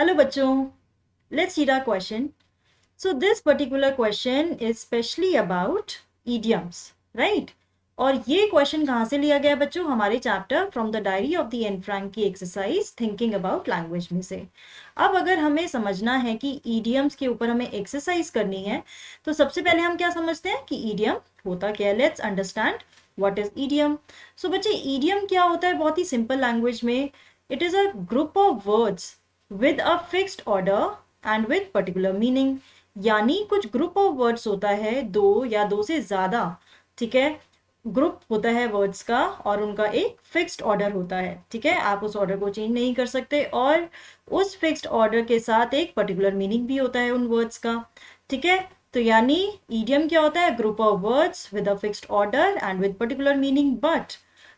Hello bachcho, let's read our question. So this particular question is specially about idioms, right? और ये question कहाँ से लिया गया बच्चों? हमारे chapter from the diary of the Anne Frank की एक्सरसाइज थिंकिंग अबाउट लैंग्वेज में से। अब अगर हमें समझना है कि ईडियम्स के ऊपर हमें एक्सरसाइज करनी है तो सबसे पहले हम क्या समझते हैं कि ईडियम होता क्या है। Let's understand what is idiom. So बच्चे, ईडियम क्या होता है बहुत ही सिंपल लैंग्वेज में? It is a group of words with a fixed order and with particular meaning. यानी कुछ ग्रुप ऑफ वर्ड्स होता है, दो या दो से ज्यादा, ठीक है, ग्रुप होता है वर्ड्स का और उनका एक फिक्स्ड ऑर्डर होता है, ठीक है, आप उस ऑर्डर को चेंज नहीं कर सकते और उस फिक्स्ड ऑर्डर के साथ एक पर्टिकुलर मीनिंग भी होता है उन वर्ड्स का, ठीक है। तो यानी ईडियम क्या होता है? Group of words with a fixed order and with particular meaning, but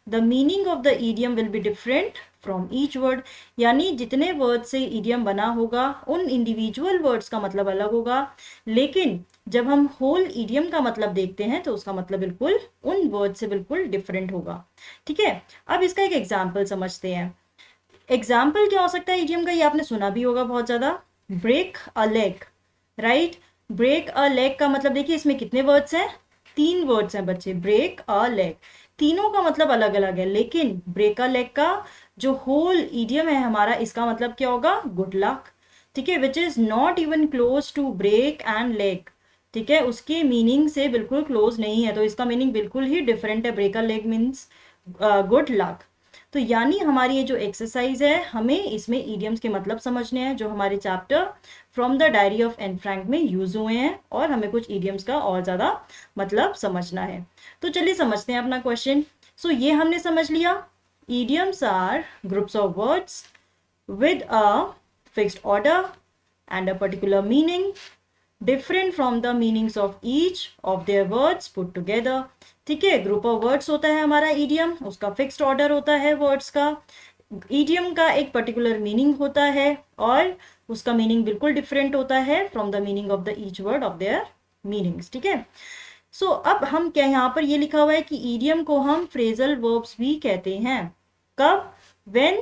the meaning of the idiom will be different from each word. यानी जितने वर्ड से ईडियम बना होगा उन इंडिविजुअल वर्ड्स का मतलब अलग होगा, लेकिन जब हम होल ईडियम का मतलब देखते हैं तो उसका मतलब बिल्कुल उन वर्ड से बिल्कुल डिफरेंट होगा, ठीक है। अब इसका एक एग्जाम्पल समझते हैं। एग्जाम्पल क्या हो सकता है ईडियम का? ये आपने सुना भी होगा बहुत ज्यादा, break a leg, right. Break a leg का मतलब देखिए इसमें कितने वर्ड्स हैं? 3 वर्ड्स हैं बच्चे, ब्रेक अ लेग। तीनों का मतलब अलग अलग है, लेकिन ब्रेक अ लेग का जो होल ईडियम है हमारा, इसका मतलब क्या होगा? गुड लक, ठीक है, which is not even close to break and leg, ठीक है, उसके मीनिंग से बिल्कुल क्लोज नहीं है, तो इसका मीनिंग बिल्कुल ही डिफरेंट है। Break a leg means good luck. तो यानी हमारी ये जो एक्सरसाइज है, हमें इसमें ईडियम्स के मतलब समझने हैं जो हमारे chapter from the diary of Anne Frank में यूज हुए हैं, और हमें कुछ ईडियम्स का और ज्यादा मतलब समझना है। तो चलिए समझते हैं अपना क्वेश्चन। सो ये हमने समझ लिया, idioms are groups of words with a fixed order and a particular meaning different from the meanings of each of their words put together, ठीक है। ग्रुप ऑफ वर्ड्स होता है हमारा ईडियम, उसका फिक्स्ड ऑर्डर होता है वर्ड्स का, idiom का एक पर्टिकुलर मीनिंग होता है और उसका मीनिंग बिल्कुल डिफरेंट होता है from the meaning of the each word of their meanings, ठीक है। सो अब हम क्या, यहाँ पर ये लिखा हुआ है कि ईडियम को हम फ्रेजल वर्ब्स भी कहते हैं। कब? When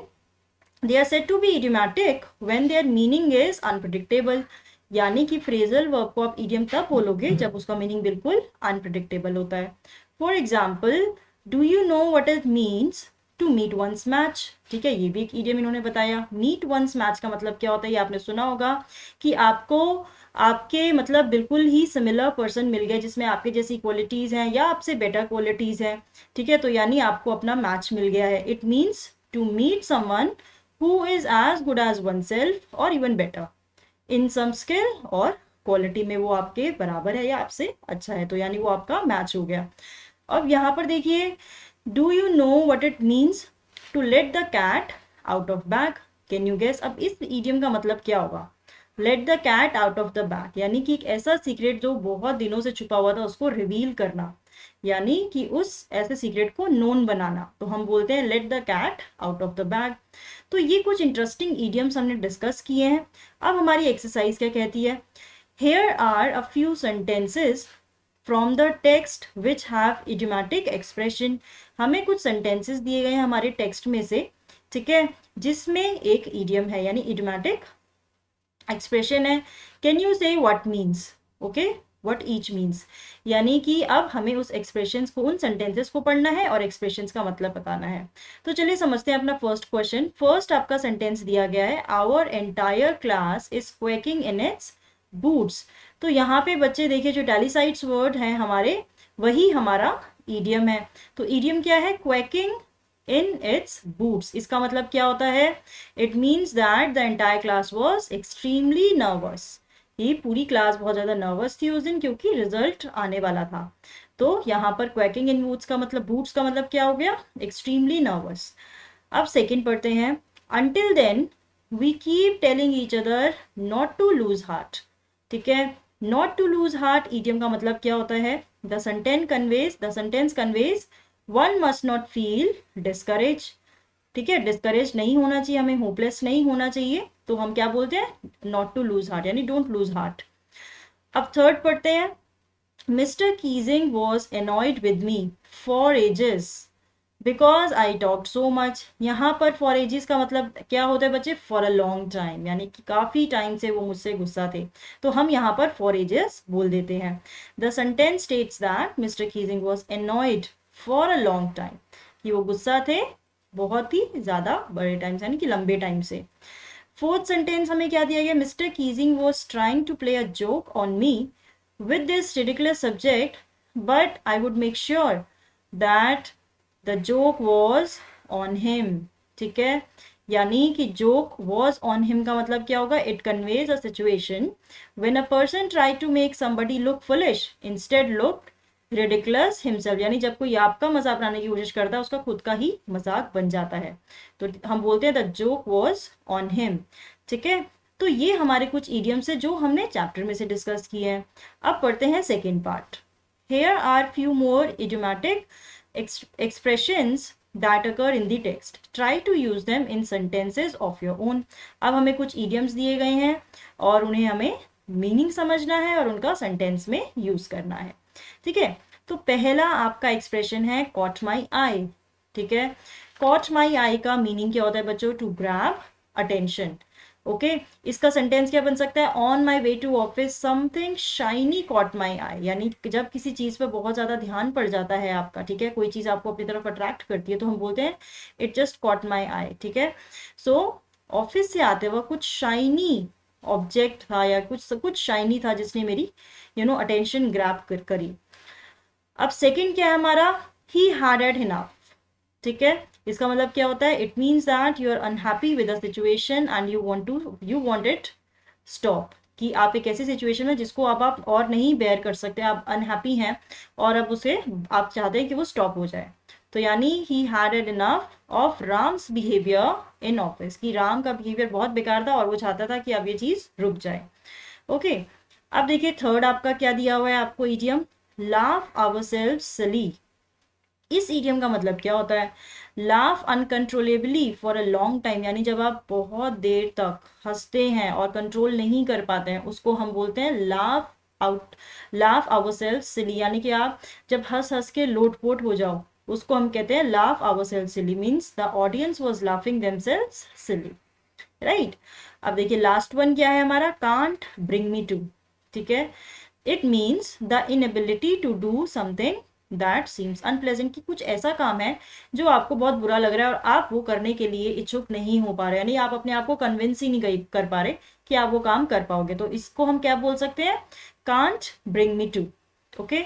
they are said to be idiomatic when their meaning is unpredictable। यानी कि फ्रेजल वर्ब को आप इडियम तब बोलोगे जब उसका मीनिंग बिल्कुल अनप्रिडिक्टेबल होता है। For example, do you know what it means to meet one's match, ठीक है, ये भी एक इडियम इन्होंने बताया। मीट वंस मैच का मतलब क्या होता है? ये आपने सुना होगा कि आपको आपके मतलब बिल्कुल ही सिमिलर पर्सन मिल गया जिसमें आपके जैसी क्वालिटीज हैं या आपसे बेटर क्वालिटीज हैं, ठीक है, तो यानी आपको अपना मैच मिल गया है। It means to meet someone who is as good as oneself or even better in some skill और क्वालिटी में वो आपके बराबर है या आपसे अच्छा है, तो यानी वो आपका मैच हो गया। अब यहाँ पर देखिए, do you know what it means to let the cat out of bag, can you guess? अब इस इडियम का मतलब क्या होगा? Let the cat out of the bag यानी कि एक ऐसा सीक्रेट जो बहुत दिनों से छुपा हुआ था उसको रिवील करना, यानी कि उस ऐसे सीक्रेट को नोन बनाना, तो हम बोलते हैं let the cat out of the bag. तो ये कुछ इंटरेस्टिंग इडियम्स हमने डिस्कस किए हैं। अब हमारी एक्सरसाइज क्या कहती है? Here are a few sentences from the text which have idiomatic expression. हमें कुछ सेंटेंसेस दिए गए हैं हमारे टेक्स्ट में से, ठीक है, जिसमें एक इडियम है यानी इडियोमैटिक एक्सप्रेशन है। कैन यू से what means? Okay, what each means, यानी कि अब हमें उस एक्सप्रेशंस को, उन सेंटेंसेस को पढ़ना है और एक्सप्रेशंस का मतलब बताना है। तो चलिए समझते हैं अपना फर्स्ट क्वेश्चन। फर्स्ट आपका सेंटेंस दिया गया है, our entire class is quaking in its boots. तो यहाँ पे बच्चे देखिए जो टैलिसाइड्स वर्ड हैं हमारे, वही हमारा ईडियम है। तो ईडियम क्या है? क्वेकिंग इन इट्स बूट्स। इसका मतलब क्या होता है? It means that the entire class was extremely nervous. ये पूरी क्लास बहुत ज्यादा नर्वस थी उस दिन क्योंकि रिजल्ट आने वाला था। तो यहाँ पर क्वैकिंग इन बूट्स का मतलब, बूट्स का मतलब क्या हो गया? Extremely nervous. अब सेकेंड पढ़ते हैं, until then we keep telling each other not to lose heart, ठीक है। Not to lose heart idiom का मतलब क्या होता है? The sentence conveys one must not feel discourage, ठीक है, डिस्करेज नहीं होना चाहिए, हमें होपलेस नहीं होना चाहिए, तो हम क्या बोलते हैं? नॉट टू लूज हार्ट यानी डोंट लूज हार्ट। अब थर्ड पढ़ते हैं, mister Keesing was annoyed with me for ages. Because I talked so much. यहाँ पर फॉर एजेस का मतलब क्या होता है बच्चे? फॉर अ लॉन्ग टाइम, यानी कि काफ़ी टाइम से वो मुझसे गुस्सा थे, तो हम यहाँ पर फॉर एजेस बोल देते हैं। The sentence states that mister Keesing was annoyed for a long time, कि वो गुस्सा थे बहुत ही ज़्यादा बड़े टाइम से, यानी कि लंबे टाइम से। फोर्थ सेंटेंस हमें क्या दिया गया? Mister Keesing was trying to play a joke on me with this ridiculous subject, but I would make sure that the joke was on him। ठीक है, यानी कि joke was on him का मतलब क्या होगा? It conveys a situation when a person tried to make somebody look foolish instead looked ridiculous himself, यानी जब कोई आपका मजाक बनाने की कोशिश करता है उसका खुद का ही मजाक बन जाता है, तो हम बोलते हैं the joke was on him। ठीक है, तो ये हमारे कुछ इडियम्स है जो हमने चैप्टर में से डिस्कस किए हैं। अब पढ़ते हैं second part. Here are few more idiomatic expressions that occur in the text, try to use them in sentences of your own. अब हमें कुछ इडियम्स दिए गए हैं और उन्हें हमें मीनिंग समझना है और उनका सेंटेंस में यूज करना है। ठीक है, तो पहला आपका एक्सप्रेशन है कॉट माई आई। ठीक है, कॉट माई आई का मीनिंग क्या होता है बच्चों? To grab attention. ओके, इसका सेंटेंस क्या बन सकता है? On my way to office something shiny caught my eye, यानी जब किसी चीज पर बहुत ज्यादा ध्यान पड़ जाता है आपका, ठीक है, कोई चीज आपको अपनी तरफ अट्रैक्ट करती है, तो हम बोलते हैं इट जस्ट कॉट माई आई। ठीक है, सो ऑफिस से आते वक्त कुछ शाइनी ऑब्जेक्ट था या कुछ शाइनी था जिसने मेरी अटेंशन ग्रैब करी। अब सेकंड क्या है हमारा? He had had enough. ठीक है, इसका मतलब क्या होता है? It means that you are unhappy with the situation and you want it stop, कि आप एक ऐसी सिचुएशन में जिसको अब आप और नहीं बेयर कर सकते, आप अनहैप्पी हैं और अब उसे आप चाहते हैं कि वो स्टॉप हो जाए। तो यानी he had had enough of Ram's behaviour in office, कि राम का बिहेवियर बहुत बेकार था और वो चाहता था कि अब ये चीज रुक जाए। ओके, अब देखिए थर्ड आपका क्या दिया हुआ है आपको इडियम, लाफ आवरसेल्व्स सिली। इस इडियम का मतलब क्या होता है? Laugh uncontrollably for a long time, यानी जब आप बहुत देर तक हंसते हैं और कंट्रोल नहीं कर पाते हैं, उसको हम बोलते हैं लाफ आवरसेल्व्स सिली, यानी कि आप जब हंस हंस के लोटपोट हो जाओ, उसको हम कहते हैं laugh ourselves silly, means the audience was laughing themselves silly. Right, अब देखिए लास्ट वन क्या है हमारा? Can't bring me to. ठीक है, it means the inability to do something that seems unpleasant, कि कुछ ऐसा काम है जो आपको बहुत बुरा लग रहा है और आप वो करने के लिए इच्छुक नहीं हो पा रहे, यानी आप अपने आप को कन्विंस ही नहीं कर पा रहे कि आप वो काम कर पाओगे, तो इसको हम क्या बोल सकते हैं? Can't bring me to. Okay,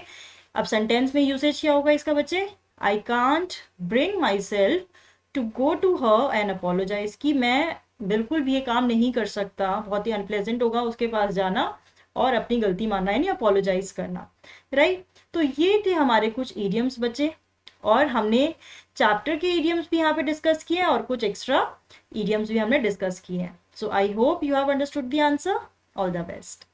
अब सेंटेंस में यूसेज क्या होगा इसका बच्चे? I can't bring myself to go to her and apologise, कि मैं बिल्कुल भी ये काम नहीं कर सकता, बहुत ही अनप्लेजेंट होगा उसके पास जाना और अपनी गलती मानना, यानी अपोलोजाइज करना। राइट, तो ये थे हमारे कुछ इडियम्स बच्चे, और हमने चैप्टर के इडियम्स भी यहाँ पे डिस्कस किए हैं और कुछ एक्स्ट्रा इडियम्स भी हमने डिस्कस किए हैं। So I hope you have understood the answer. All the best.